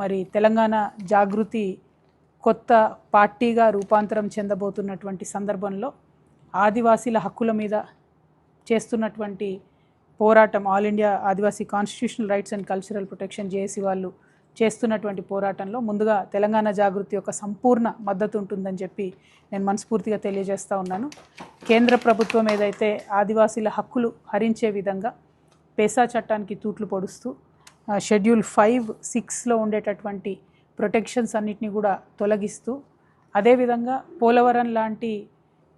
మరి తెలంగాణ జాగృతి కొత్త పార్టీగా రూపాంతరం చెందబోతున్నటువంటి సందర్భంలో ఆదివాసీల హక్కుల మీద చేస్తున్నటువంటి పోరాటం, all India Adivasi constitutional rights and cultural protection JAC వాళ్ళు చేస్తున్నటువంటి పోరాటంలో ముందుగా తెలంగాణ జాగృతి యొక్క సంపూర్ణ మద్దతు ఉంటుందని చెప్పి నేను మనస్ఫూర్తిగా తెలియజేస్తూ ఉన్నాను. కేంద్ర ప్రభుత్వం ఏదైతే ఆదివాసీల హక్కులు హరించే విధంగా పేసా చట్టానికి తూట్లు పొడుస్తూ షెడ్యూల్ 5, 6లో ఉండేటటువంటి ప్రొటెక్షన్స్ అన్నిటినీ కూడా తొలగిస్తూ, అదేవిధంగా పోలవరం లాంటి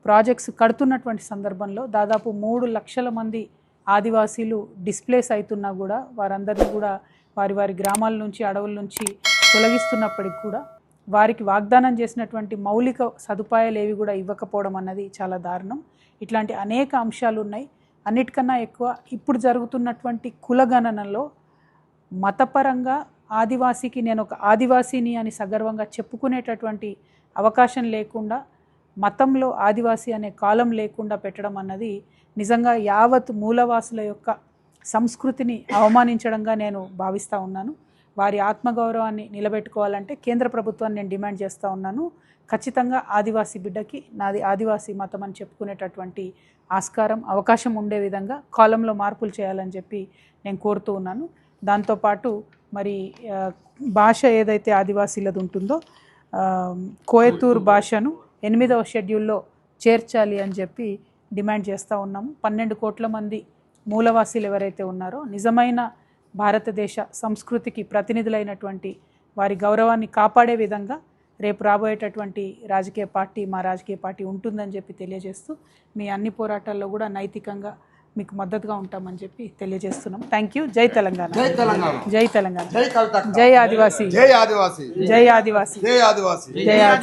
ప్రాజెక్ట్స్ కడుతున్నటువంటి సందర్భంలో దాదాపు 3 లక్షల మంది ఆదివాసీలు డిస్ప్లేస్ అవుతున్నా కూడా వారందరినీ కూడా వారి వారి గ్రామాల నుంచి, అడవుల నుంచి తొలగిస్తున్నప్పటికి కూడా వారికి వాగ్దానం చేసినటువంటి మౌలిక సదుపాయాలు ఏవి కూడా ఇవ్వకపోవడం అన్నది చాలా దారుణం. ఇట్లాంటి అనేక అంశాలు ఉన్నాయి. అన్నిటికన్నా ఎక్కువ ఇప్పుడు జరుగుతున్నటువంటి కులగణనలో మతపరంగా ఆదివాసీకి నేను ఒక ఆదివాసీని అని సగర్వంగా చెప్పుకునేటటువంటి అవకాశం లేకుండా, మతంలో ఆదివాసీ అనే కాలం లేకుండా పెట్టడం అన్నది నిజంగా యావత్ మూలవాసుల యొక్క సంస్కృతిని అవమానించడంగా నేను భావిస్తూ ఉన్నాను. వారి ఆత్మగౌరవాన్ని నిలబెట్టుకోవాలంటే కేంద్ర ప్రభుత్వాన్ని నేను డిమాండ్ చేస్తూ ఉన్నాను. ఖచ్చితంగా ఆదివాసీ బిడ్డకి నాది ఆదివాసీ మతం అని చెప్పుకునేటటువంటి ఆస్కారం, అవకాశం ఉండే విధంగా కాలంలో మార్పులు చేయాలని చెప్పి నేను కోరుతూ ఉన్నాను. దాంతోపాటు మరి భాష ఏదైతే ఆదివాసీలది ఉంటుందో కోయతూర్ భాషను 8వ షెడ్యూల్లో చేర్చాలి అని చెప్పి డిమాండ్ చేస్తూ ఉన్నాము. 12 కోట్ల మంది మూలవాసీలు ఎవరైతే ఉన్నారో నిజమైన భారతదేశ సంస్కృతికి ప్రతినిధులైనటువంటి వారి గౌరవాన్ని కాపాడే విధంగా రేపు రాబోయేటటువంటి రాజకీయ పార్టీ, మా రాజకీయ పార్టీ ఉంటుందని చెప్పి తెలియజేస్తూ, మీ అన్ని పోరాటాల్లో కూడా నైతికంగా మీకు మద్దతుగా ఉంటామని చెప్పి తెలియజేస్తున్నాం. Thank you. జై తెలంగాణ, జై తెలంగాణ, జై ఆదివాసీ, జై ఆదివాసీ, జై ఆదివాసీ, జై ఆదివాసీ, జై ఆదివాసీ.